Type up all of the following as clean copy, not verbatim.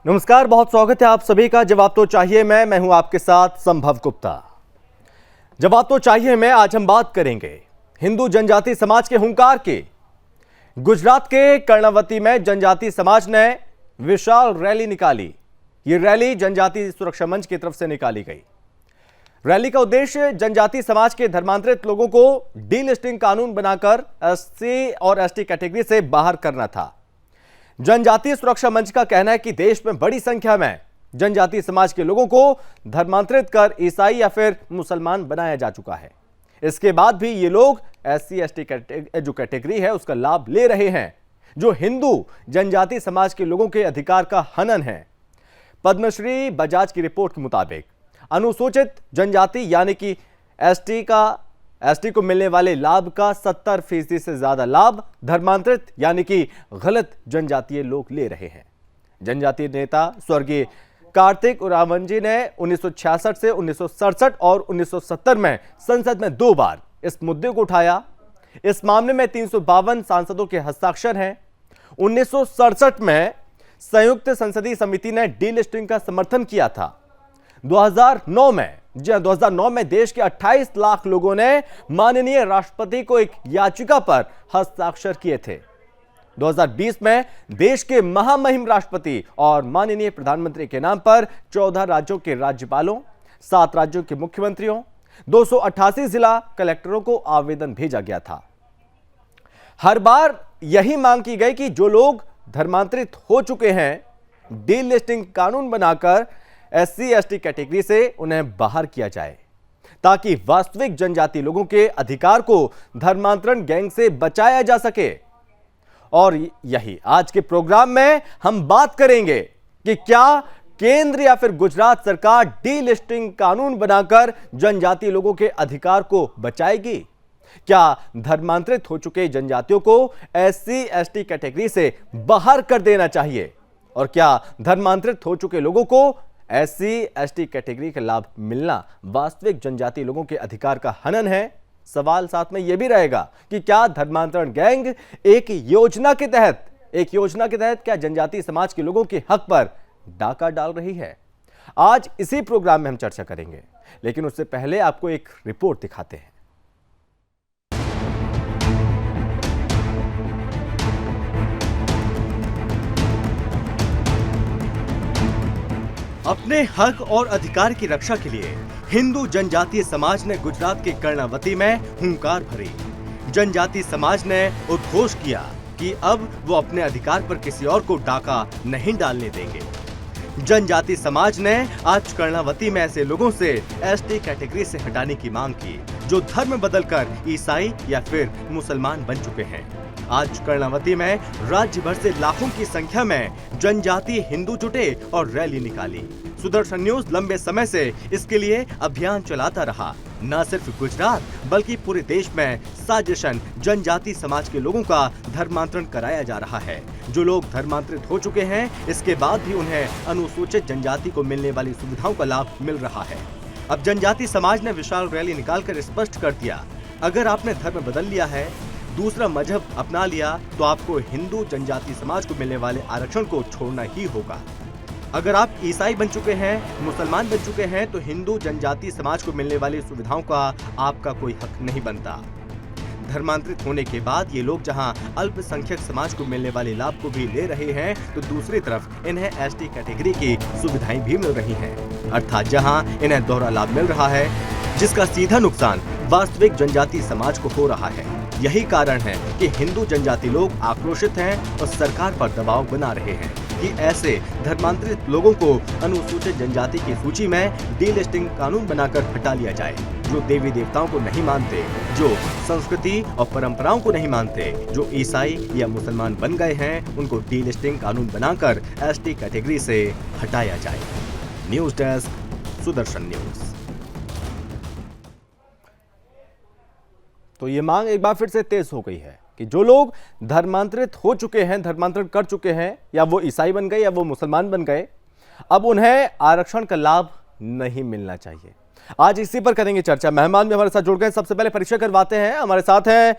नमस्कार, बहुत स्वागत है आप सभी का। जवाब तो चाहिए मैं हूं आपके साथ संभव गुप्ता। जवाब तो चाहिए मैं आज हम बात करेंगे हिंदू जनजाति समाज के हुंकार की। गुजरात के कर्णावती में जनजाति समाज ने विशाल रैली निकाली। यह रैली जनजाति सुरक्षा मंच की तरफ से निकाली गई। रैली का उद्देश्य जनजाति समाज के धर्मांतरित लोगों को डीलिस्टिंग कानून बनाकर एससी और एसटी कैटेगरी से बाहर करना था। जनजातीय सुरक्षा मंच का कहना है कि देश में बड़ी संख्या में जनजातीय समाज के लोगों को धर्मांतरित कर ईसाई या फिर मुसलमान बनाया जा चुका है। इसके बाद भी ये लोग एससी एसटी जो कैटेगरी है उसका लाभ ले रहे हैं, जो हिंदू जनजातीय समाज के लोगों के अधिकार का हनन है। पद्मश्री बजाज की रिपोर्ट के मुताबिक अनुसूचित जनजाति यानी कि एसटी को मिलने वाले लाभ का 70% से ज्यादा लाभ धर्मांतरित यानी कि गलत जनजातीय लोग ले रहे हैं। जनजातीय नेता स्वर्गीय कार्तिक उरावन जी ने 1966 से 1967 और 1970 में संसद में 2 बार इस मुद्दे को उठाया। इस मामले में 352 सांसदों के हस्ताक्षर हैं। 1967 में संयुक्त संसदीय समिति ने डीलिस्टिंग का समर्थन किया था। 2009 में देश के 28 लाख लोगों ने माननीय राष्ट्रपति को एक याचिका पर हस्ताक्षर किए थे। 2020 में देश के महामहिम राष्ट्रपति और माननीय प्रधानमंत्री के नाम पर 14 राज्यों के राज्यपालों, 7 राज्यों के मुख्यमंत्रियों, 288 जिला कलेक्टरों को आवेदन भेजा गया था। हर बार यही मांग की गई कि जो लोग धर्मांतरित हो चुके हैं, डीलिस्टिंग कानून बनाकर एससी एसटी कैटेगरी से उन्हें बाहर किया जाए, ताकि वास्तविक जनजाति लोगों के अधिकार को धर्मांतरण गैंग से बचाया जा सके। और यही आज के प्रोग्राम में हम बात करेंगे कि क्या केंद्र या फिर गुजरात सरकार डीलिस्टिंग कानून बनाकर जनजाति लोगों के अधिकार को बचाएगी। क्या धर्मांतरित हो चुके जनजातियों को एससी एसटी कैटेगरी से बाहर कर देना चाहिए, और क्या धर्मांतरित हो चुके लोगों को एससी एसटी कैटेगरी का लाभ मिलना वास्तविक जनजाति लोगों के अधिकार का हनन है। सवाल साथ में यह भी रहेगा कि क्या धर्मांतरण गैंग एक योजना के तहत क्या जनजाति समाज के लोगों के हक पर डाका डाल रही है। आज इसी प्रोग्राम में हम चर्चा करेंगे, लेकिन उससे पहले आपको एक रिपोर्ट दिखाते हैं। अपने हक और अधिकार की रक्षा के लिए हिंदू जनजातीय समाज ने गुजरात के कर्णावती में हुंकार भरी। जनजातीय समाज ने उद्घोष किया कि अब वो अपने अधिकार पर किसी और को डाका नहीं डालने देंगे। जनजातीय समाज ने आज कर्णावती में ऐसे लोगों से एसटी कैटेगरी से हटाने की मांग की जो धर्म बदलकर ईसाई या फिर मुसलमान बन चुके हैं। आज कर्णावती में राज्य भर से लाखों की संख्या में जनजातीय हिंदू जुटे और रैली निकाली। सुदर्शन न्यूज लंबे समय से इसके लिए अभियान चलाता रहा। न सिर्फ गुजरात बल्कि पूरे देश में साजिशन जनजाति समाज के लोगों का धर्मांतरण कराया जा रहा है। जो लोग धर्मांतरित हो चुके हैं, इसके बाद भी उन्हें अनुसूचित जनजाति को मिलने वाली सुविधाओं का लाभ मिल रहा है। अब जनजाति समाज ने विशाल रैली निकालकर स्पष्ट कर दिया, अगर आपने धर्म बदल लिया है, दूसरा मजहब अपना लिया, तो आपको हिंदू जनजाति समाज को मिलने वाले आरक्षण को छोड़ना ही होगा। अगर आप ईसाई बन चुके हैं, मुसलमान बन चुके हैं, तो हिंदू जनजाति समाज को मिलने वाली सुविधाओं का आपका कोई हक नहीं बनता। धर्मांतरित होने के बाद ये लोग जहां अल्पसंख्यक समाज को मिलने वाले लाभ को भी ले रहे हैं, तो दूसरी तरफ इन्हें एसटी कैटेगरी की सुविधाएं भी मिल रही हैं। अर्थात जहां इन्हें दोहरा लाभ मिल रहा है, जिसका सीधा नुकसान वास्तविक जनजाति समाज को हो रहा है। यही कारण है कि हिंदू जनजाति लोग आक्रोशित हैं और सरकार पर दबाव बना रहे हैं कि ऐसे धर्मांतरित लोगों को अनुसूचित जनजाति की सूची में डीलिस्टिंग कानून बनाकर हटा लिया जाए। जो देवी देवताओं को नहीं मानते, जो संस्कृति और परंपराओं को नहीं मानते, जो ईसाई या मुसलमान बन गए हैं, उनको डीलिस्टिंग कानून बनाकर एसटी कैटेगरी से हटाया जाए। News desk, Sudarshan news. तो ये मांग एक बार फिर से तेज हो गई है कि जो लोग धर्मांतरित हो चुके हैं, धर्मांतरण कर चुके हैं, या वो ईसाई बन गए या वो मुसलमान बन गए, अब उन्हें आरक्षण का लाभ नहीं मिलना चाहिए। आज इसी पर करेंगे चर्चा। मेहमान भी हमारे साथ जुड़ गए। सबसे पहले परिचय करवाते हैं। हमारे साथ हैं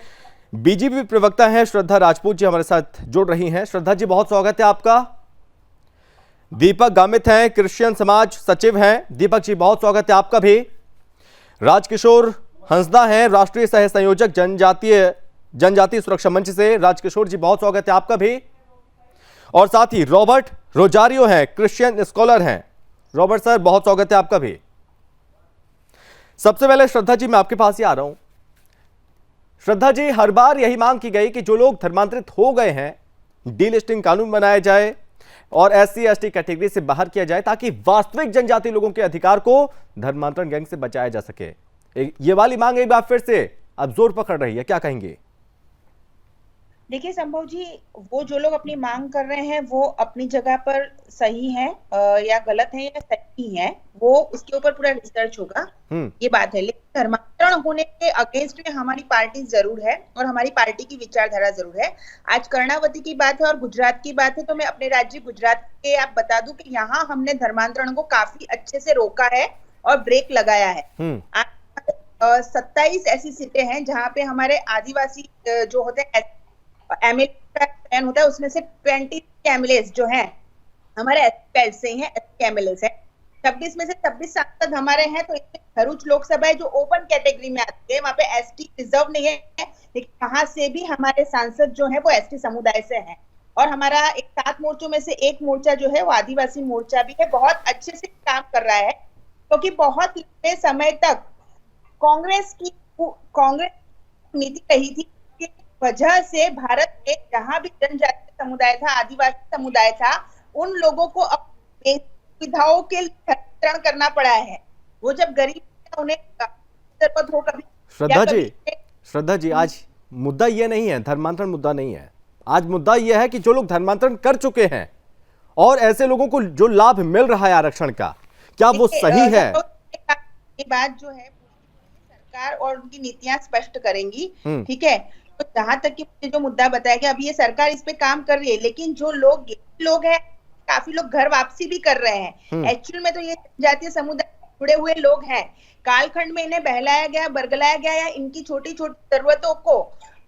बीजेपी प्रवक्ता हैं श्रद्धा राजपूत जी, हमारे साथ जुड़ रही हैं। श्रद्धा जी, बहुत स्वागत है आपका। दीपक गामित हैं, क्रिश्चियन समाज सचिव हैं। दीपक जी, बहुत स्वागत है आपका भी। राजकिशोर हंसदा हैं, राष्ट्रीय सह संयोजक जनजातीय सुरक्षा मंच से। राजकिशोर जी, बहुत स्वागत है आपका भी। और साथ ही रॉबर्ट रोजारियो हैं, क्रिश्चियन स्कॉलर हैं। रॉबर्ट सर, बहुत स्वागत है आपका भी। सबसे पहले श्रद्धा जी, मैं आपके पास ही आ रहा हूं। श्रद्धा जी, हर बार यही मांग की गई कि जो लोग धर्मांतरित हो गए हैं, डीलिस्टिंग कानून बनाया जाए और SC/ST कैटेगरी से बाहर किया जाए, ताकि वास्तविक जनजाति लोगों के अधिकार को धर्मांतरण गैंग से बचाया जा सके। ये वाली मांग एक बार फिर से अब जोर पकड़ रही है, क्या कहेंगे? देखिए संभव जी, वो जो लोग अपनी मांग कर रहे हैं वो अपनी जगह पर सही है या गलत है या सही है, वो उसके ऊपर पूरा रिसर्च होगा। ये बात है। लेकिन धर्मांतरण होने के अगेंस्ट में हमारी पार्टी जरूर है और हमारी पार्टी की विचारधारा जरूर है। आज कर्णावती की बात है और गुजरात की बात है, तो मैं अपने राज्य गुजरात के आप बता दूं कि यहाँ हमने धर्मांतरण को काफी अच्छे से रोका है और ब्रेक लगाया है। 27 ऐसी सीटें हैं जहाँ पे हमारे आदिवासी जो होते हैं एमएलए का चयन होता है, उसमें से 20 एमएलए जो हैं हमारे एसपी से हैं, एमएलए हैं। 26 में से 26 सांसद हमारे हैं, तो इसमें भरूच लोकसभा है जो ओपन कैटेगरी में आती है, वहां पे एसटी रिजर्व नहीं है, लेकिन वहां से भी हमारे सांसद जो है वो एसटी समुदाय से हैं। और हमारा 7 मोर्चों में से एक मोर्चा जो है वो आदिवासी मोर्चा भी है, बहुत अच्छे से काम कर रहा है। क्योंकि बहुत लंबे समय तक कांग्रेस नीति रही थी, वजह से भारत में जहां भी जनजातीय समुदाय था, आदिवासी समुदाय था, उन लोगों को अपनी सुविधाओं के लिए करना पड़ा है। वो जब गरीब उन्हें जरूरत हो कभी। श्रद्धा जी, आज मुद्दा ये नहीं है, धर्मांतरण मुद्दा नहीं है। आज मुद्दा यह है कि जो लोग धर्मांतरण कर चुके हैं और ऐसे लोगों को जो लाभ मिल रहा है आरक्षण का, क्या वो सही है? ये बात जो है सरकार और उनकी नीतियां स्पष्ट करेंगी, ठीक है। तो जहां तक कि जो मुद्दा बताया गया, अभी ये सरकार इस पे काम कर रही है, लेकिन जो लोग हैं, काफी लोग घर वापसी भी कर रहे हैं। एक्चुअल में तो ये जातीय समुदाय जुड़े हुए लोग हैं, कालखंड में इन्हें बहलाया गया, बरगलाया गया या इनकी छोटी छोटी जरूरतों को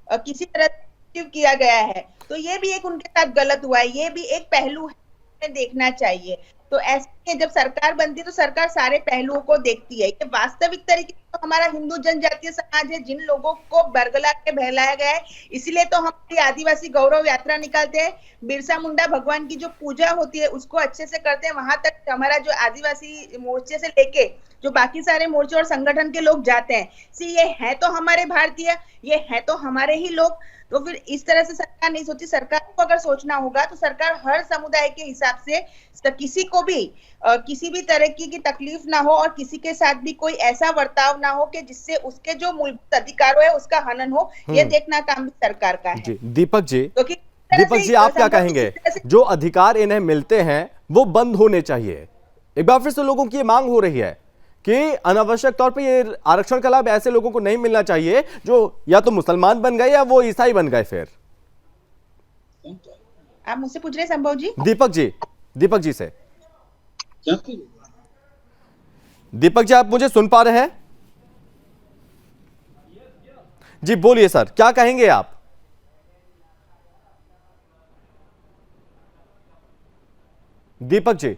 किसी तरह किया गया है, तो ये भी एक उनके साथ गलत हुआ है। ये भी एक पहलू है, देखना चाहिए। तो ऐसे जब सरकार बनती है तो सरकार सारे पहलुओं को देखती है। ये वास्तविक तरीके से तो हमारा हिंदू जनजातीय समाज है, जिन लोगों को बरगला के बहलाया गया है, इसलिए तो हम आदिवासी गौरव यात्रा निकालते हैं। बिरसा मुंडा भगवान की जो पूजा होती है उसको अच्छे से करते हैं। वहां तक हमारा जो आदिवासी मोर्चे से लेके जो बाकी सारे मोर्चे और संगठन के लोग जाते हैं। ये है तो हमारे भारतीय, ये है तो हमारे ही लोग। तो फिर इस तरह से सरकार नहीं सोचती। सरकार को अगर सोचना होगा तो सरकार हर समुदाय के हिसाब से किसी को भी किसी भी तरह की तकलीफ ना हो और किसी के साथ भी कोई ऐसा बर्ताव ना हो कि जिससे उसके जो मूलभूत अधिकार है उसका हनन हो, ये देखना काम भी सरकार का है। दीपक जी, आप क्या कहेंगे? जो अधिकार इन्हें मिलते हैं वो बंद होने चाहिए। एक बार फिर से लोगों की मांग हो रही है कि अनावश्यक तौर पे ये आरक्षण का लाभ ऐसे लोगों को नहीं मिलना चाहिए जो या तो मुसलमान बन गए या वो ईसाई बन गए। फिर आप मुझसे पूछ रहे संभव जी? दीपक जी से। दीपक जी, आप मुझे सुन पा रहे हैं? जी बोलिए सर, क्या कहेंगे आप? दीपक जी,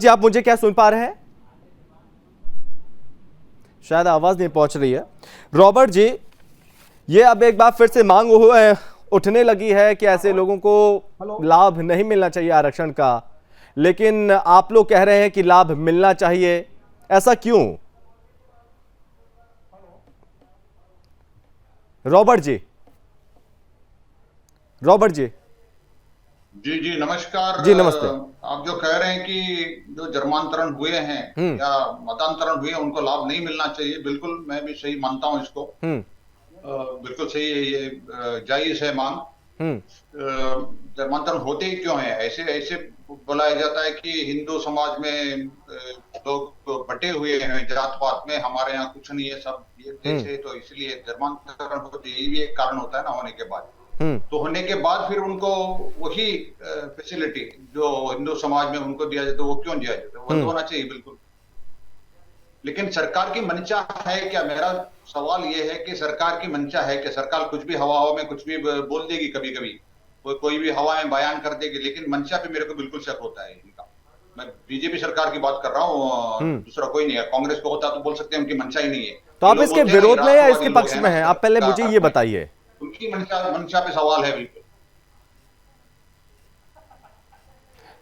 आप मुझे क्या सुन पा रहे हैं? शायद आवाज नहीं पहुंच रही है। रॉबर्ट जी, ये अब एक बार फिर से मांग उठने लगी है कि ऐसे लोगों को लाभ नहीं मिलना चाहिए आरक्षण का, लेकिन आप लोग कह रहे हैं कि लाभ मिलना चाहिए। ऐसा क्यों? रॉबर्ट जी जी नमस्कार जी, नमस्ते। आप जो कह रहे हैं कि जो धर्मांतरण हुए हैं या मतांतरण हुए उनको लाभ नहीं मिलना चाहिए, बिल्कुल मैं भी सही मानता हूं इसको। बिल्कुल सही है, ये जायज है मांग। धर्मांतरण होते ही क्यों है? ऐसे बुलाया जाता है कि हिंदू समाज में लोग बटे हुए हैं जात पात में, हमारे यहाँ कुछ नहीं है, सब ये देश है, तो इसलिए धर्मांतरण होते, यही भी एक कारण होता है ना होने के बाद। तो होने के बाद फिर उनको वही फैसिलिटी जो हिंदू समाज में उनको दिया जाता है वो क्यों दिया जाता है? बंद होना चाहिए बिल्कुल। लेकिन सरकार की मंशा है क्या? मेरा सवाल ये है कि सरकार की मंशा है कि सरकार कुछ भी हवा हवा में कुछ भी बोल देगी, कभी कभी कोई भी हवा में बयान कर देगी, लेकिन मंशा पे मेरे को बिल्कुल शक होता है इनका। मैं बीजेपी सरकार की बात कर रहा हूँ, दूसरा कोई नहीं है। कांग्रेस को होता तो बोल सकते हैं उनकी मंशा ही नहीं है। तो आप इसके विरोध में या इसके पक्ष में हैं? आप पहले मुझे ये बताइए। उनकी मंशा पे सवाल है बिल्कुल।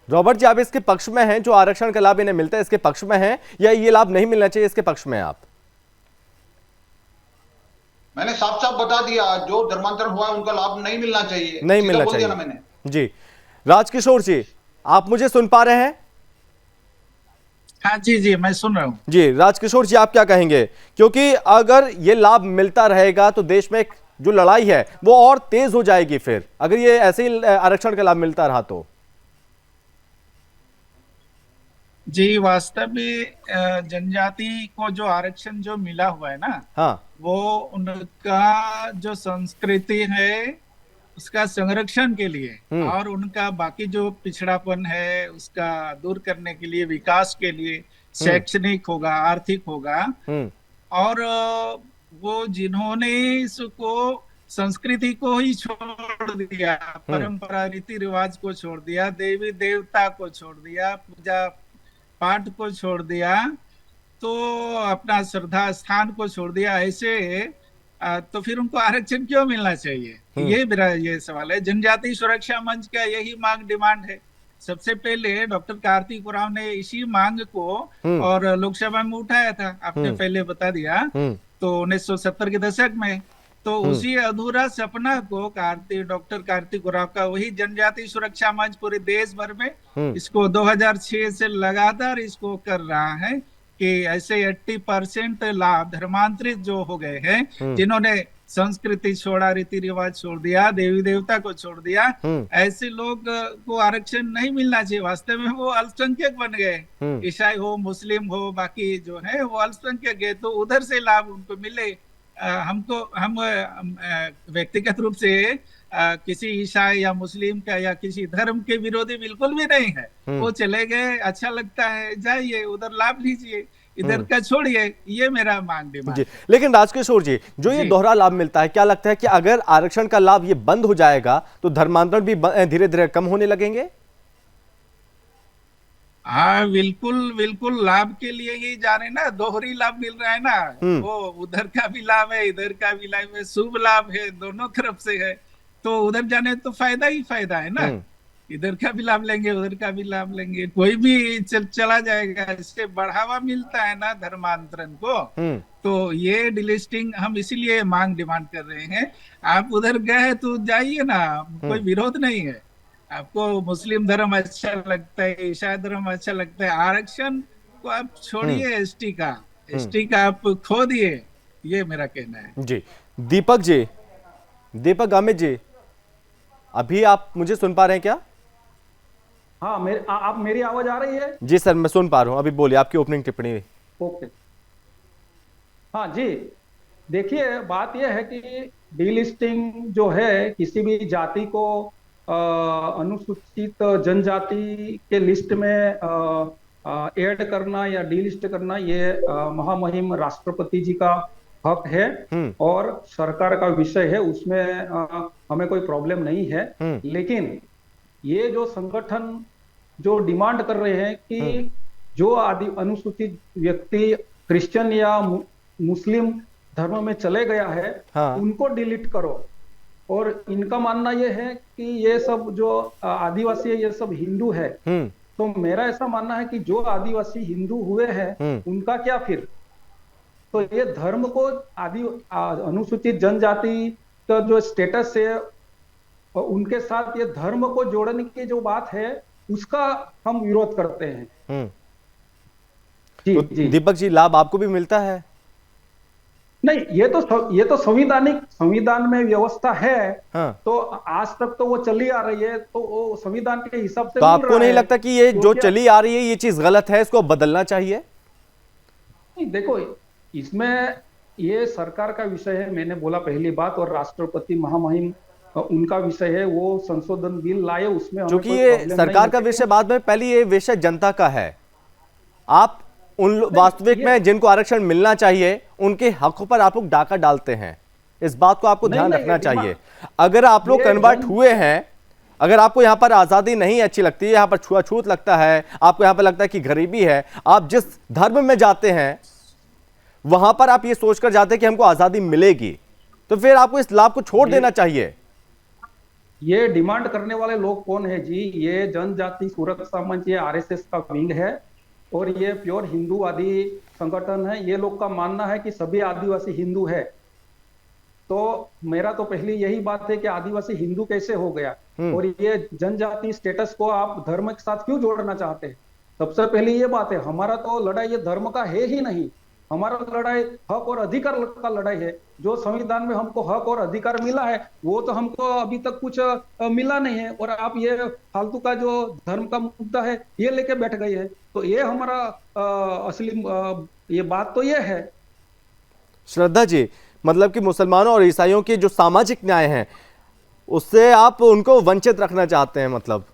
रॉबर्ट जी, आप इसके पक्ष में हैं, जो आरक्षण का लाभ इन्हें मिलता है इसके पक्ष में हैं, या ये लाभ नहीं मिलना चाहिए इसके पक्ष में आप? मैंने साफ साफ बता दिया, जो धर्मांतरण हुआ है उनका लाभ नहीं मिलना चाहिए, नहीं मिलना बोल दिया चाहिए ना मैंने। जी। राजकिशोर जी, आप मुझे सुन पा रहे हैं? हाँ जी जी, मैं सुन रहा हूँ जी। राजकिशोर जी, आप क्या कहेंगे? क्योंकि अगर ये लाभ मिलता रहेगा तो देश में जो लड़ाई है वो और तेज हो जाएगी, फिर अगर ये ऐसे ही आरक्षण का लाभ मिलता रहा तो। जी। वास्तव में जनजाति को जो आरक्षण जो मिला हुआ है ना, हाँ, वो उनका जो संस्कृति है उसका संरक्षण के लिए और उनका बाकी जो पिछड़ापन है उसका दूर करने के लिए, विकास के लिए, शैक्षणिक होगा, आर्थिक होगा। और वो जिन्होंने इसको संस्कृति को ही छोड़ दिया, परंपरा रीति रिवाज को छोड़ दिया, देवी देवता को छोड़ दिया, पूजा पाठ को छोड़ दिया, तो अपना श्रद्धा स्थान को छोड़ दिया, ऐसे तो फिर उनको आरक्षण क्यों मिलना चाहिए? ये मेरा ये सवाल है। जनजाति सुरक्षा मंच का यही मांग, डिमांड है। सबसे पहले डॉक्टर कार्तिक उरांव ने इसी मांग को और लोकसभा में उठाया था, आपने पहले बता दिया, तो 1970 के दशक में। तो उसी अधूरा सपना को डॉक्टर कार्तिक उरांव का वही जनजाति सुरक्षा मंच पूरे देश भर में इसको 2006 से लगातार इसको कर रहा है कि ऐसे 80% लाभ धर्मांतरित जो हो गए हैं, जिन्होंने संस्कृति छोड़ा, रीति रिवाज छोड़ दिया, देवी देवता को छोड़ दिया, ऐसे लोग को आरक्षण नहीं मिलना चाहिए। वास्तव में वो अल्पसंख्यक बन गए, ईसाई हो, मुस्लिम हो, बाकी जो है वो अल्पसंख्यक है, तो उधर से लाभ उनको मिले। हम व्यक्तिगत रूप से किसी ईसाई या मुस्लिम का या किसी धर्म के विरोधी बिल्कुल भी नहीं है। वो चले गए, अच्छा लगता है, जाइए उधर लाभ लीजिए, इधर का छोड़िए, ये मेरा मांग डिमांड है। लेकिन राजकिशोर जी, जो ये दोहरा लाभ मिलता है, क्या लगता है कि अगर आरक्षण का लाभ ये बंद हो जाएगा तो धर्मांतरण भी धीरे धीरे कम होने लगेंगे? हाँ, बिल्कुल बिल्कुल, लाभ के लिए ही जा रहे ना, दोहरी लाभ मिल रहा है ना, वो उधर का भी लाभ है, इधर का भी लाभ है, शुभ लाभ है, दोनों तरफ से है, तो उधर जाने तो फायदा ही फायदा है ना। इधर का भी लाभ लेंगे, उधर का भी लाभ लेंगे, कोई भी चला जाएगा, इससे बढ़ावा मिलता है ना धर्मांतरण को। तो ये डिलिस्टिंग हम इसीलिए मांग डिमांड कर रहे हैं। आप उधर गए तो जाइए ना, कोई विरोध नहीं है। आपको मुस्लिम धर्म अच्छा लगता है, ईसाई धर्म अच्छा लगता है, आरक्षण को आप छोड़िए, एसटी का आप खो दिए, ये मेरा कहना है। जी। दीपक गामित जी, अभी आप मुझे सुन पा रहे हैं क्या? हाँ, आप मेरी आवाज आ रही है? जी सर, मैं सुन पा रहा हूं, अभी बोलिए आपकी ओपनिंग टिप्पणी। ओके। हाँ जी, देखिए बात यह है कि डीलिस्टिंग जो है किसी भी जाति को अनुसूचित जनजाति के लिस्ट में ऐड करना या डीलिस्ट करना, ये महामहिम राष्ट्रपति जी का हक है और सरकार का विषय है, उसमें हमें कोई प्रॉब्लम नहीं है। लेकिन ये जो संगठन जो डिमांड कर रहे हैं कि जो आदि अनुसूचित व्यक्ति क्रिश्चियन या मुस्लिम धर्म में चले गया है, उनको डिलीट करो, और इनका मानना यह है कि ये सब जो आदिवासी है ये सब हिंदू है। तो मेरा ऐसा मानना है कि जो आदिवासी हिंदू हुए हैं उनका क्या फिर? तो ये धर्म को अनुसूचित जनजाति का जो स्टेटस है उनके साथ ये धर्म को जोड़ने की जो बात है उसका हम विरोध करते हैं। जी, तो जी। दीपक जी, लाभ आपको भी मिलता है? नहीं, ये तो संविधान में व्यवस्था है। तो आज तक तो वो चली आ रही है, तो वो संविधान के हिसाब से। तो आपको नहीं लगता कि ये जो चली आ रही है ये चीज गलत है, इसको बदलना चाहिए? नहीं, देखो, इसमें ये सरकार का विषय है, मैंने बोला पहली बात, और राष्ट्रपति महामहिम उनका विषय है, वो संशोधन बिल लाए, उसमें क्योंकि ये सरकार का विषय बाद में, पहले ये विषय जनता का है। आप वास्तविक में जिनको आरक्षण मिलना चाहिए उनके हकों पर आप लोग डाका डालते हैं। इस बात को आपको ध्यान रखना चाहिए। अगर आप लोग कन्वर्ट हुए हैं, अगर आपको यहाँ पर आजादी नहीं अच्छी लगती है, यहाँ पर छुआछूत लगता है, आपको यहाँ पर लगता है कि गरीबी है, आप जिस धर्म में जाते हैं वहां पर आप ये सोचकर जाते हैं कि हमको आजादी मिलेगी, तो फिर आपको इस लाभ को छोड़ देना चाहिए। ये डिमांड करने वाले लोग कौन है जी? ये जनजाति सुरक्षा मंच, ये आरएसएस का विंग है और ये प्योर हिंदूवादी संगठन है। ये लोग का मानना है कि सभी आदिवासी हिंदू है। तो मेरा तो पहली यही बात है कि आदिवासी हिंदू कैसे हो गया, और ये जनजाति स्टेटस को आप धर्म के साथ क्यों जोड़ना चाहते हैं? सबसे पहली ये बात है, हमारा तो लड़ाई ये धर्म का है ही नहीं। हमारा लड़ाई हक और अधिकार का लड़ाई है। जो संविधान में हमको हक और अधिकार मिला है वो तो हमको अभी तक कुछ मिला नहीं है, और आप ये फालतू का जो धर्म का मुद्दा है ये लेके बैठ गए हैं। तो ये हमारा असली ये बात तो ये है। श्रद्धा जी, मतलब कि मुसलमानों और ईसाइयों के जो सामाजिक न्याय हैं उससे आप उनको वंचित रखना चाहते हैं। मतलब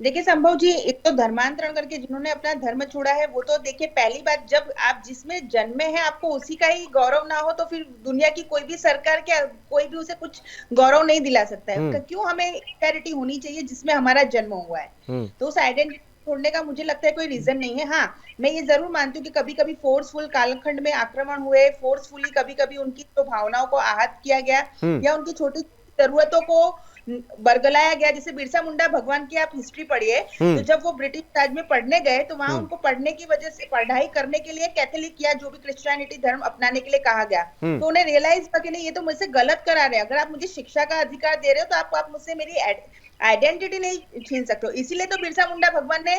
देखिए संभव जी, एक तो धर्मांतरण करके जिन्होंने अपना धर्म छोड़ा है वो तो देखिए, पहली बात, जब आप जिसमें जन्मे हैं आपको उसी का ही गौरव ना हो तो फिर दुनिया की कोई भी सरकार क्या कोई भी उसे कुछ गौरव नहीं दिला सकता है। क्यों हमें इक्वालिटी होनी चाहिए जिसमें हमारा जन्म हुआ है? तो उस आइडेंटिटी छोड़ने का मुझे लगता है कोई रीजन नहीं है। हाँ, मैं ये जरूर मानती हूँ कि कभी कभी फोर्सफुल कालखंड में आक्रमण हुए, फोर्सफुली कभी कभी उनकी जो भावनाओं को आहत किया गया या उनकी छोटी जरूरतों को बरगलाया गया। जैसे बिरसा मुंडा भगवान की आप हिस्ट्री पढ़िए, तो जब वो ब्रिटिश राज में पढ़ने गए तो वहां उनको पढ़ने की वजह से, पढ़ाई करने के लिए कैथोलिक या जो भी क्रिश्चियनिटी धर्म अपनाने के लिए कहा गया, तो उन्हें रियलाइज हुआ कि नहीं, ये तो मुझसे गलत करा रहे हैं। अगर आप मुझे शिक्षा का अधिकार दे रहे हो तो आप मुझसे मेरी आइडेंटिटी नहीं छीन सकते हो। इसीलिए तो बिरसा मुंडा भगवान ने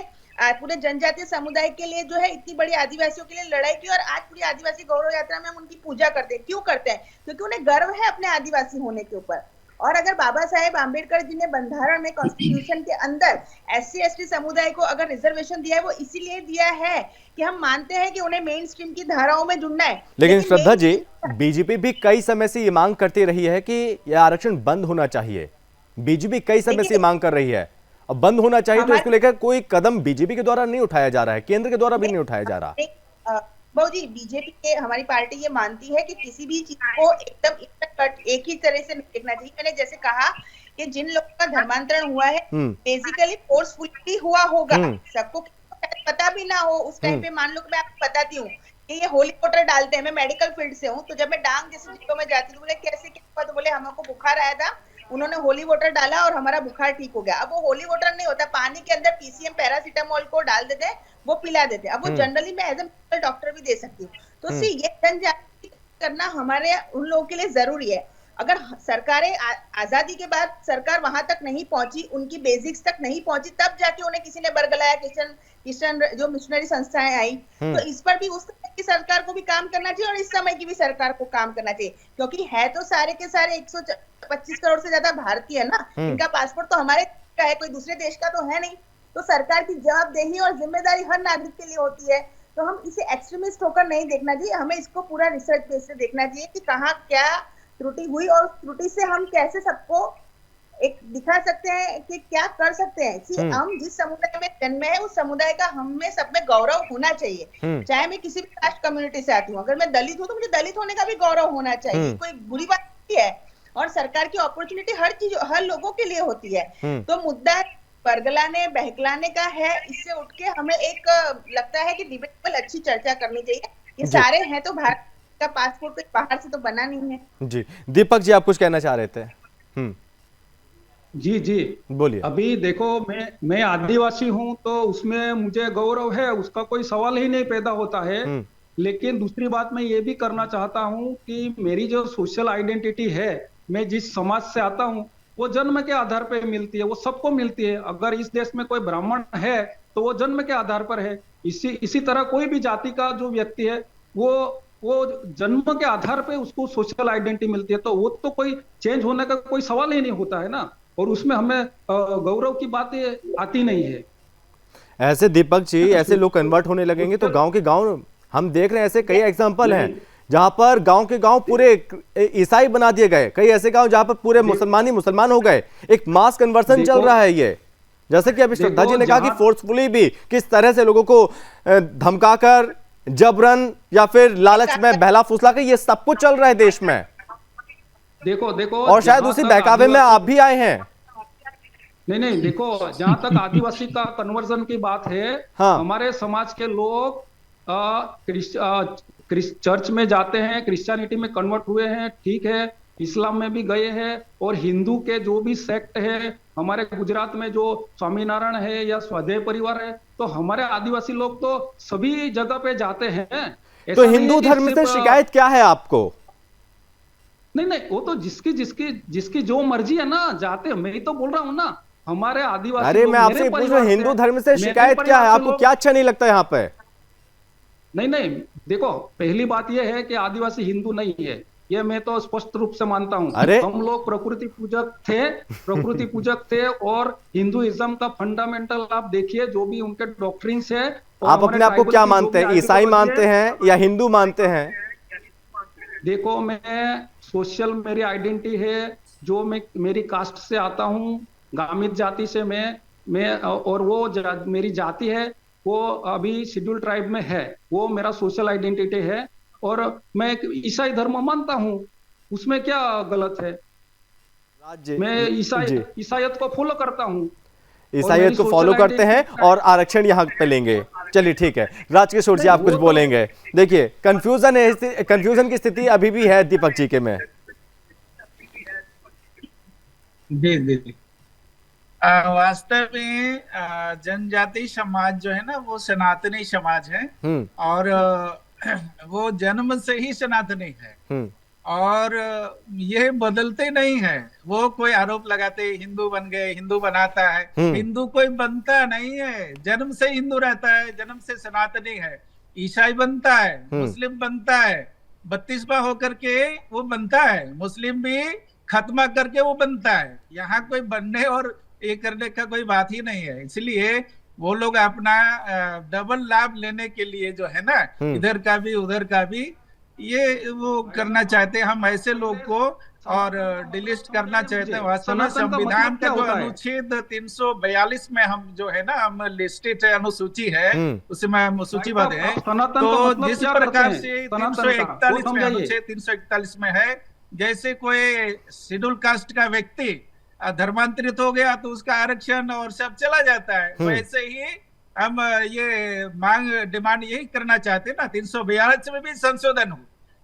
पूरे जनजातीय समुदाय के लिए जो है इतनी बड़ी आदिवासियों के लिए लड़ाई की, और आज पूरी आदिवासी गौरव यात्रा में हम उनकी पूजा करते हैं। क्यों करते हैं? क्योंकि उन्हें गर्व है अपने आदिवासी होने के ऊपर। और अगर बाबा साहेब आम्बेडकर जी ने बंधारण में, कॉन्स्टिट्यूशन के अंदर SC/ST समुदाय को अगर रिजर्वेशन दिया है, वो इसीलिए दिया है कि हम मानते हैं कि उन्हें मेन स्ट्रीम की धाराओं में जुड़ना है। लेकिन श्रद्धा जी, बीजेपी भी कई समय से ये मांग करती रही है कि यह आरक्षण बंद होना चाहिए। बीजेपी कई समय से मांग कर रही है, अब बंद होना चाहिए, तो इसको लेकर कोई कदम बीजेपी के द्वारा नहीं उठाया जा रहा है, केंद्र के द्वारा भी नहीं उठाया जा रहा। बहु जी, बीजेपी के, हमारी पार्टी ये मानती है कि किसी भी चीज को एकदम एक ही तरह से देखना चाहिए। मैंने जैसे कहा कि जिन लोगों का धर्मांतरण हुआ है बेसिकली फोर्सफुली हुआ होगा, सबको पता भी ना हो उस टाइम पे। मान लो कि मैं आपको बताती हूँ कि ये होली वाटर डालते हैं, मैं मेडिकल फील्ड से हूँ, तो जब मैं डांग जैसे जगहों में जाती हूँ, बोले कैसे क्या हुआ, तो बोले हमको बुखार आया था, उन्होंने होली वाटर डाला और हमारा बुखार ठीक हो गया। अब वो होली वाटर नहीं होता, पानी के अंदर PCM पैरासीटामोल को डाल देते हैं, वो पिला देते हैं। अब वो जनरली मैं एज ए डॉक्टर भी दे सकती हूँ। तो ये जनजागृति करना हमारे उन लोगों के लिए जरूरी है। अगर सरकारें आजादी के बाद सरकार वहां तक नहीं पहुंची, उनकी बेसिक्स तक नहीं पहुंची, तब जाके उन्हें किसी ने बरगलाया, क्रिश्चियन जो मिशनरी संस्थाएं आई, तो इस पर भी उस समय की सरकार को भी काम करना चाहिए और इस समय की भी सरकार को काम करना चाहिए। क्योंकि है तो सारे के सारे 125 करोड़ से ज्यादा भारतीय है ना, इनका पासपोर्ट तो हमारे का है, कोई दूसरे देश का तो है नहीं। तो सरकार की जवाबदेही और जिम्मेदारी हर नागरिक के लिए होती है। तो हम इसे एक्सट्रीमिस्ट होकर नहीं देखना चाहिए, हमें इसको पूरा रिसर्च बेस से देखना चाहिए कि कहाँ क्या त्रुटि हुई और त्रुटि से हम कैसे सबको एक दिखा सकते हैं कि क्या कर सकते हैं। हम जिस समुदाय में जन्मे हैं उस समुदाय का हमें सब में गौरव होना चाहिए। चाहे मैं किसी भी कास्ट कम्युनिटी से आती हूँ, अगर मैं दलित हूँ तो मुझे दलित होने का भी गौरव होना चाहिए, कोई बुरी बात नहीं है। और सरकार की अपॉर्चुनिटी हर लोगों के लिए होती है। तो मुद्दा बरगलाने बहकलाने का है, इससे उठ के हमें एक लगता है कि डिबेटेबल अच्छी चर्चा करनी चाहिए। ये सारे हैं तो भारत का पासपोर्ट कोई बाहर से तो बना नहीं है। जी दीपक जी, आप कुछ कहना चाह रहे थे? जी बोलिए। अभी देखो, मैं आदिवासी हूं तो उसमें मुझे गौरव है, उसका कोई सवाल ही नहीं पैदा होता है। लेकिन दूसरी बात मैं ये भी करना चाहता हूं कि मेरी जो सोशल आइडेंटिटी है, मैं जिस समाज से आता हूं, वो जन्म के आधार पर मिलती है, वो सबको मिलती है। अगर इस देश में कोई ब्राह्मण है तो वो जन्म के आधार पर है। इसी तरह कोई भी जाति का जो व्यक्ति है वो जन्म के आधार पे उसको सोशल आइडेंटिटी मिलती है। तो वो तो कोई चेंज होने का कोई सवाल ही नहीं होता है ना, और उसमें हमें गौरव की बातें आती नहीं है। ऐसे दीपक जी, ऐसे लोग कन्वर्ट होने लगेंगे तो गांव के गांव हम देख रहे हैं, ऐसे कई एग्जांपल हैं जहां पर गांव के गांव पूरे ईसाई बना दिए गए, कई ऐसे गांव जहां पर पूरे मुसलमान हो गए। एक मास कन्वर्सन चल रहा है ये। जैसे कि अभी श्रद्धा जी ने कहा कि जहाँ- फोर्सफुली भी किस तरह से लोगों को धमकाकर, जबरन या फिर लालच में बहला फुसला कर, ये सब कुछ चल रहा है देश में। देखो देखो, और शायद जहाँ उसी तक बहकावे में आप भी आए हैं। नहीं, देखो, जहां तक आदिवासी का कन्वर्जन की बात है, हाँ। हमारे समाज के लोग चर्च में जाते हैं, क्रिश्चियनिटी में कन्वर्ट हुए हैं, ठीक है, इस्लाम में भी गए हैं, और हिंदू के जो भी सेक्ट है, हमारे गुजरात में जो स्वामीनारायण है या स्वदेव परिवार है, तो हमारे आदिवासी लोग तो सभी जगह पे जाते हैं। तो ऐसा नहीं हिंदू है कि धर्म से सिर्फ, शिकायत क्या है आपको? नहीं, वो तो जिसकी जो मर्जी है ना, जाते हैं। मैं ही तो बोल रहा हूँ ना, हमारे आदिवासी अरे लोग, मैं आपसे मेरे पूछ रहा परिवार हूं, हिंदू से- धर्म से मेरे शिकायत क्या परिवार है से आपको? लोग- क्या अच्छा नहीं लगता यहाँ पे? नहीं, देखो, पहली बात यह है कि आदिवासी हिंदू नहीं है, ये मैं तो स्पष्ट रूप से मानता हूँ। अरे हम लोग प्रकृति पूजक थे, और हिंदुइज्म का फंडामेंटल आप देखिए, जो भी उनके डॉक्ट्रिन्स है। और आप हमारे अपने आप को ट्राइबल क्या की जो मानते भी हैं? ईसाई ideology मानते है, हैं या हिंदू मानते हैं? देखो, मैं सोशल, मेरी आइडेंटिटी है, जो मैं मेरी कास्ट से आता हूँ, गामित जाति से मैं और वो मेरी जाति है, वो अभी शेड्यूल ट्राइब में है, वो मेरा सोशल आइडेंटिटी है, और मैं एक ईसाई धर्म मानता हूँ, उसमें क्या गलत है? मैं ईसाईयत को फॉलो करता हूँ, ईसाईयत को फॉलो करते हैं और आरक्षण यहाँ पे लेंगे। चलिए ठीक है, राजकिशोर जी आप कुछ बोलेंगे? देखिए कंफ्यूजन है, कंफ्यूजन की स्थिति अभी भी है दीपक जी के में। जी वास्तव में जनजाति समाज जो है ना, वो सनातनी समाज है, और वो जन्म से ही सनातनी है, और ये बदलते नहीं है। वो कोई आरोप लगाते हिंदू बन गए, हिंदू बनाता है, हिंदू कोई बनता नहीं है, जन्म से हिंदू रहता है, जन्म से सनातनी है। ईसाई बनता है, मुस्लिम बनता है, 32वां होकर के वो बनता है, मुस्लिम भी खत्मा करके वो बनता है। यहाँ कोई बनने और ये करने का कोई बात ही नहीं है। इसलिए वो लोग अपना डबल लाभ लेने के लिए जो है ना, इधर का भी उधर का भी, ये वो करना चाहते हैं। हम ऐसे लोग को और डिलिस्ट करना चाहते हैं। वास्तव में संविधान का जो अनुच्छेद 342 में हम जो है ना, हम लिस्टेड अनुसूची है, उसमें हम सूचीबद्ध है। तो जिस प्रकार से 341 में, अनुच्छेद 341 में है, जैसे कोई शेड्यूल कास्ट का व्यक्ति धर्मांतरित हो गया तो उसका आरक्षण और सब चला जाता है, वैसे ही हम ये मांग डिमांड यही करना चाहते हैं ना, 342 में भी संशोधन हो।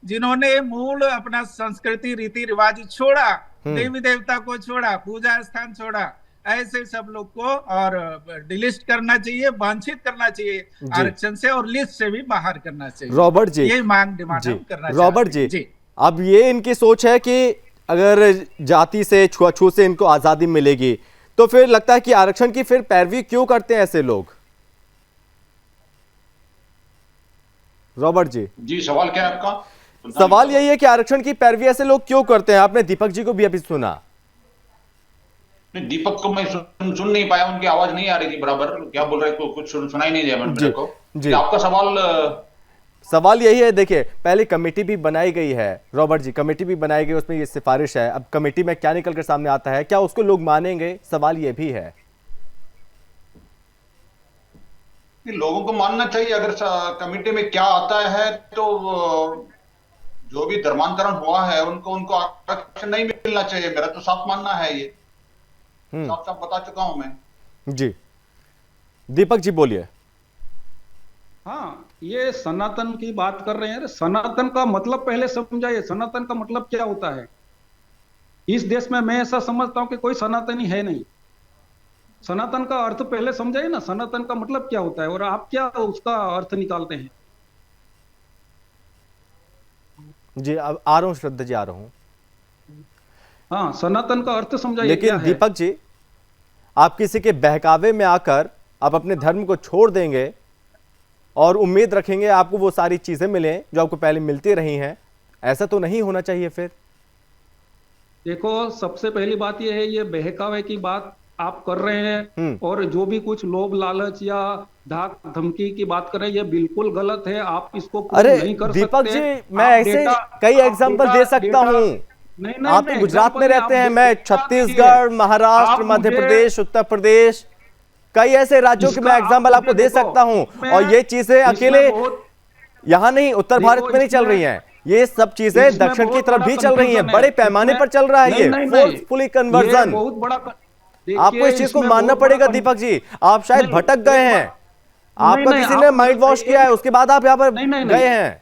जिन्होंने मूल अपना संस्कृति रीति रिवाज छोड़ा, देवी देवता को छोड़ा, पूजा स्थान छोड़ा, ऐसे सब लोग को और डिलिस्ट करना चाहिए, वंचित करना चाहिए आरक्षण से, और लिस्ट से भी बाहर करना चाहिए। रॉबर्ट जी, ये मांग डिमांड हम करना चाहते हैं। रॉबर्ट जी, अब ये इनकी सोच है कि अगर जाति से, छुआछूत से इनको आजादी मिलेगी, तो फिर लगता है कि आरक्षण की फिर पैरवी क्यों करते हैं ऐसे लोग? रॉबर्ट जी, सवाल क्या है आपका? सवाल यही है कि आरक्षण की पैरवी ऐसे लोग क्यों करते हैं? आपने दीपक जी को भी अभी सुना। नहीं, दीपक को मैं सुन नहीं पाया, उनकी आवाज नहीं आ रही थी बराबर, क्या बोल रहे थे, कुछ सुनाई नहीं दिया मेरे को जी। आपका सवाल यही है, देखिए पहले कमेटी भी बनाई गई है रॉबर्ट जी, कमेटी भी बनाई गई, उसमें ये सिफारिश है। अब कमेटी में क्या निकल कर सामने आता है, क्या उसको लोग मानेंगे? सवाल ये भी है। लोगों को मानना चाहिए। अगर कमेटी में क्या आता है, तो जो भी धर्मांतरण हुआ है उनको आरक्षण नहीं मिलना चाहिए। मेरा तो साफ मानना है, ये साफ बता चुका हूं मैं जी। दीपक जी बोलिए। हाँ, ये सनातन की बात कर रहे हैं। सनातन का मतलब पहले समझाइए, सनातन का मतलब क्या होता है? इस देश में मैं ऐसा समझता हूं कि कोई सनातनी है नहीं। सनातन का अर्थ पहले समझाइए ना, सनातन का मतलब क्या होता है और आप क्या उसका अर्थ निकालते हैं? जी अब आ रहा हूं, श्रद्धा जी आ रहा हूं। हाँ, सनातन का अर्थ समझाइए। लेकिन दीपक जी, आप किसी के बहकावे में आकर आप अपने धर्म को छोड़ देंगे और उम्मीद रखेंगे आपको वो सारी चीजें मिलें जो आपको पहले मिलती रही हैं, ऐसा तो नहीं होना चाहिए। फिर देखो, सबसे पहली बात यह है, ये बहकावे की बात आप कर रहे हैं, और जो भी कुछ लोभ लालच या धाक धमकी की बात कर रहे हैं, ये बिल्कुल गलत है। आप इसको नहीं कर सकते। दीपक जी, मैं ऐसे कई एग्जांपल दे सकता हूं। आप तो गुजरात में रहते हैं, मैं छत्तीसगढ़, महाराष्ट्र, मध्य प्रदेश, उत्तर प्रदेश, कई ऐसे राज्यों के मैं एग्जाम्पल आपको दे सकता हूं, और ये चीजें अकेले यहाँ नहीं, उत्तर भारत में नहीं चल रही हैं, ये सब चीजें दक्षिण की तरफ भी चल रही हैं, बड़े पैमाने पर चल रहा है ये फोर्सफुली कन्वर्जन। बहुत बड़ा आपको इस चीज को मानना पड़ेगा दीपक जी, आप शायद भटक गए हैं, आपका किसी ने माइंड वॉश किया है, उसके बाद आप यहाँ पर गए हैं।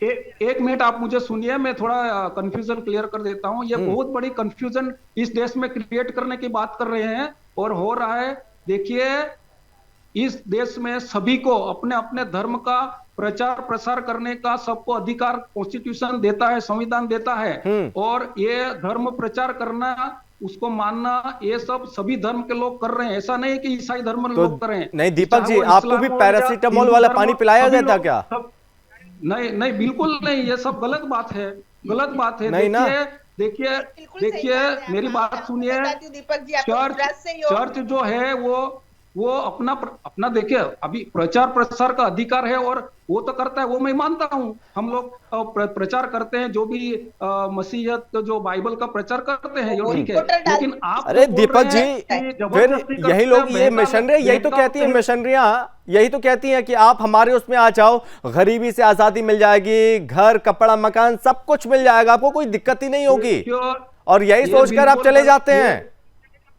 एक मिनट आप मुझे सुनिए, मैं थोड़ा कंफ्यूजन क्लियर कर देता हूं। ये बहुत बड़ी कंफ्यूजन इस देश में क्रिएट करने की बात कर रहे हैं और हो रहा है। देखिए, इस देश में सभी को अपने अपने धर्म का प्रचार प्रसार करने का सबको अधिकार कॉन्स्टिट्यूशन देता है, संविधान देता है, और ये धर्म प्रचार करना, उसको मानना, ये सब सभी धर्म के लोग कर रहे हैं। ऐसा नहीं कि ईसाई धर्म के लोग कर रहे हैं। नहीं दीपक जी, आपको भी पैरासीटामोल वाला पानी पिलाया गया था क्या? नहीं नहीं, बिल्कुल नहीं, ये सब गलत बात है, गलत बात है। नहीं ना, देखिए मेरी बात सुनिए। चर्च जो है वो अपना देखिए, अभी प्रचार प्रसार का अधिकार है और वो तो करता है, वो मैं मानता हूँ। हम लोग प्रचार करते हैं, जो भी मसीहत जो बाइबल का प्रचार करते हैं, ये ठीक है, लेकिन आप अरे दीपक जी, फिर यही लोग, ये मिशनरी यही तो कहती है, मिशनरियां यही तो कहती हैं कि आप हमारे उसमें आ जाओ, गरीबी से आजादी मिल जाएगी, घर कपड़ा मकान सब कुछ मिल जाएगा, आपको कोई दिक्कत ही नहीं होगी, और यही सोचकर आप चले जाते हैं।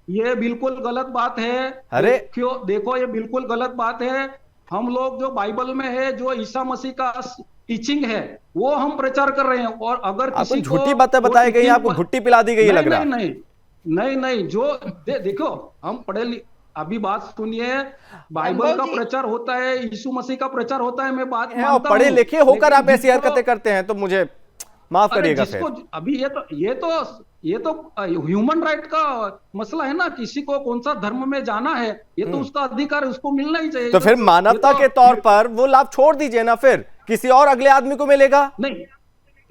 ये बिल्कुल गलत बात है। अरे क्यों? देखो, ये बिल्कुल गलत बात है। हम लोग जो बाइबल में है, जो ईसा मसीह का टीचिंग है, वो हम प्रचार कर रहे हैं। और अगर किसी को झूठी बातें बताई गई, आपको भुट्टी पिला दी गई, लग रहा है। नहीं, जो देखो, हम अभी बात सुनिए, बाइबल का प्रचार होता है, यीशु मसीह का प्रचार होता है, मैं बात मानता हूं। पढ़े लिखे होकर आप ऐसी हरकतें करते हैं तो मुझे माफ करिएगा। अभी ये तो ह्यूमन राइट का मसला है ना, किसी को कौन सा धर्म में जाना है, ये तो उसका अधिकार है, उसको मिलना ही चाहिए। तो फिर मानवता के तौर पर वो लाभ छोड़ दीजिए ना, फिर किसी और अगले आदमी को मिलेगा। नहीं,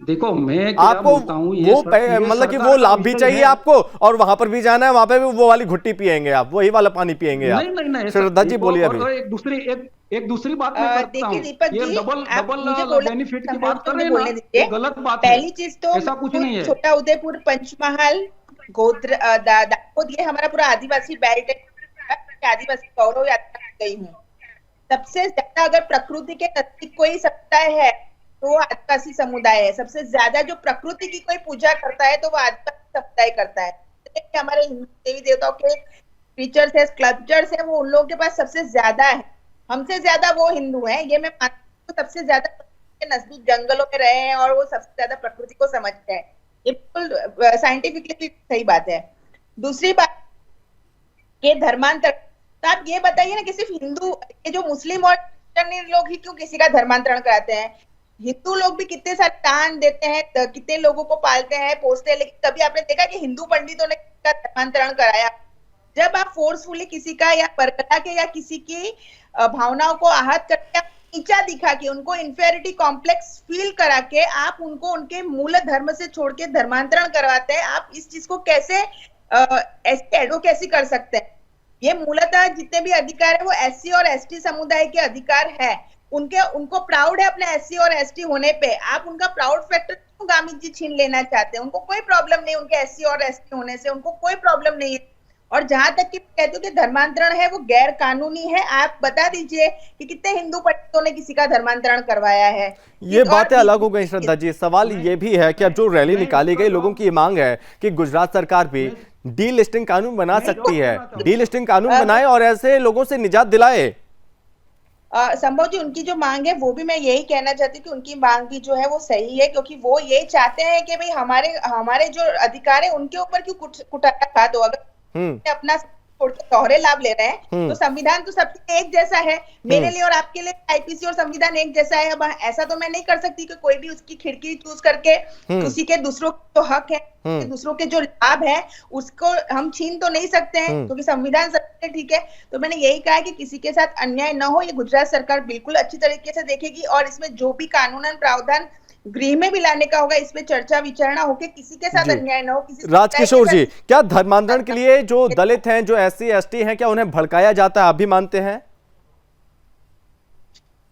देखो, मैं आपको वो मतलब कि वो लाभ भी चाहिए आपको, और वहां पर भी जाना है, वहां पे भी वो वाली घुट्टी पिएंगे आप, वही वाला पानी पिएंगे आप। नहीं, श्रद्धा जी बोलिए। अभी एक दूसरी बात मैं करता हूं, ये डबल बेनिफिट की बात कर रहे हैं ना, ये गलत बात है। पहली चीज तो ऐसा कुछ नहीं है। छोटा उदयपुर, पंचमहाल, गोत्र, दाहोद, ये हमारा पूरा आदिवासी बेल्ट है, आदिवासी गौरव यात्रा गई हूँ। सबसे ज्यादा अगर प्रकृति के नजदीक कोई समुदाय है तो आदिवासी समुदाय है। सबसे ज्यादा जो प्रकृति की कोई पूजा करता है तो वो आदिवासी समुदाय करता है। हमारे हिंदू देवी देवताओं के फीचर्स है, स्कल्पचर्स है, वो उन लोगों के पास सबसे ज्यादा है, हमसे ज्यादा वो हिंदू हैं, ये मैं मानती हूँ। सबसे ज्यादा नजदीक जंगलों में रहे हैं और वो सबसे ज्यादा प्रकृति को समझते हैं, ये बिल्कुल साइंटिफिकली सही बात है। दूसरी बात, ये धर्मांतर, तो आप ये बताइए ना कि सिर्फ हिंदू, ये जो मुस्लिम और क्रिश्चियन लोग ही क्यों किसी का धर्मांतरण कराते हैं? हिंदू लोग भी कितने सारे दान देते हैं, कितने लोगों को पालते हैं, पोसते हैं, लेकिन कभी आपने देखा कि हिंदू पंडितों ने किसका धर्मांतरण कराया? जब आप फोर्सफुली किसी का या परगना के या किसी की भावनाओं को आहत करके, नीचा दिखा के, उनको इंफेरिटी कॉम्प्लेक्स फील करा के आप उनको उनके मूल धर्म से छोड़ के धर्मांतरण करवाते हैं, आप इस चीज को कैसे एडवोकेसी कर सकते हैं? ये मूलतः जितने भी अधिकार है वो एससी और एसटी समुदाय के अधिकार है, उनको प्राउड है अपने एससी और एसटी होने पे। आप उनका प्राउड फैक्टर क्यों गामित जी छीन लेना चाहते हैं? उनको कोई प्रॉब्लम नहीं उनके एससी और एसटी होने से, उनको कोई प्रॉब्लम नहीं है। और जहां तक कि कहते हो कि धर्मांतरण है वो गैर कानूनी है, आप बता दीजिए कि कितने हिंदू पंडितों ने किसी का धर्मांतरण करवाया है? ये बातें अलग हो गई श्रद्धा जी। सवाल ये भी है कि अब जो रैली निकाली गई, लोगों की मांग है कि गुजरात सरकार भी डीलिस्टिंग कानून बना सकती है, डीलिस्टिंग कानून बनाए और ऐसे लोगों से निजात दिलाए। संभव जी, उनकी जो मांग है वो भी मैं यही कहना चाहती हूँ कि उनकी मांग भी जो है वो सही है, क्योंकि वो ये चाहते हैं कि भाई हमारे जो अधिकार है उनके ऊपर क्यों कुठाराघात हो। अगर अपना दोहरे लाभ ले रहे हैं तो संविधान तो सबके एक जैसा है, मेरे लिए और आपके लिए आईपीसी और संविधान एक जैसा है। अब ऐसा तो मैं नहीं कर सकती कि कोई भी उसकी खिड़की चूज करके उसी के दूसरों के जो हक है, दूसरों के जो लाभ है उसको हम छीन तो नहीं सकते हैं, क्योंकि संविधान सबके ठीक है। तो मैंने यही कहा कि किसी के साथ अन्याय न हो, ये गुजरात सरकार बिल्कुल अच्छी तरीके से देखेगी और इसमें जो भी कानूनन प्रावधान गृह में भी लाने का होगा, इसमें चर्चा विचारणा होकर किसी के साथ अन्याय न हो। राजकिशोर जी, क्या धर्मांतरण के लिए जो दलित हैं, जो एससी एसटी हैं, क्या उन्हें भड़काया जाता है? आप भी मानते हैं?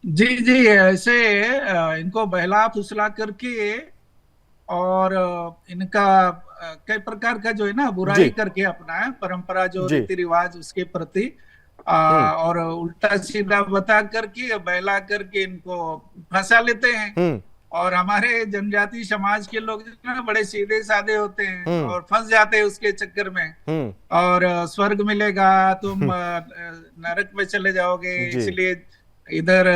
जी, ऐसे इनको बहला फुसला करके और इनका कई प्रकार का जो है ना बुराई करके अपना परंपरा जो रीति रिवाज उसके प्रति और उल्टा सीधा बता करके बहला करके इनको फंसा लेते हैं। और हमारे जनजाति समाज के लोग ना बड़े सीधे साधे होते हैं और फंस जाते हैं उसके चक्कर में। और स्वर्ग मिलेगा, तुम नरक में चले जाओगे, इसलिए इधर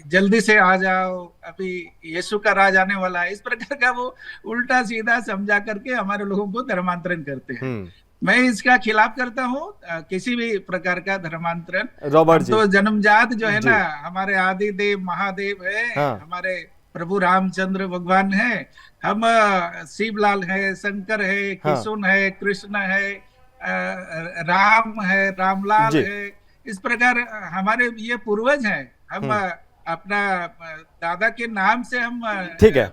जल्दी से आ जाओ, अभी यीशु का राज आने वाला है। इस प्रकार का वो उल्टा सीधा समझा करके हमारे लोगों को धर्मांतरण करते हैं। मैं इसका खिलाफ करता हूँ, किसी भी प्रकार का धर्मांतरण। रॉबर्ट जी, तो जन्मजात जो है ना, हमारे आदि देव महादेव है, हमारे प्रभु रामचंद्र भगवान है, हम शिवलाल है, शंकर है, किशुन है, कृष्ण है, राम है, रामलाल है। इस प्रकार हमारे ये पूर्वज हैं। हम अपना दादा के नाम से हम ठीक है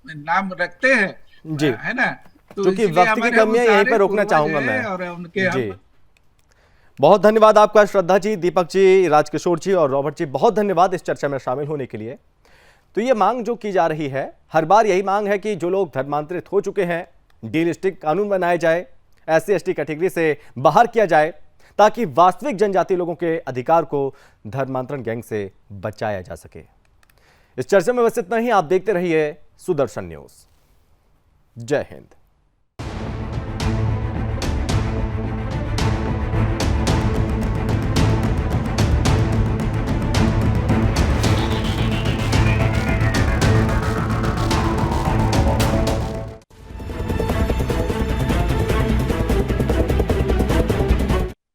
नाम रखते हैं जी, है ना। तो क्योंकि वक्त की कमी है, यहीं पर रोकना चाहूंगा मैं। और उनके जी, बहुत धन्यवाद आपका श्रद्धा जी, दीपक जी, राजकिशोर जी और रॉबर्ट जी, बहुत धन्यवाद इस चर्चा में शामिल होने के लिए। तो ये मांग जो की जा रही है, हर बार यही मांग है कि जो लोग धर्मांतरित हो चुके हैं, डीलिस्टिक कानून बनाए जाए, SC/ST कैटेगरी से बाहर किया जाए, ताकि वास्तविक जनजाति लोगों के अधिकार को धर्मांतरण गैंग से बचाया जा सके। इस चर्चा में बस इतना ही। आप देखते रहिए सुदर्शन न्यूज। जय हिंद।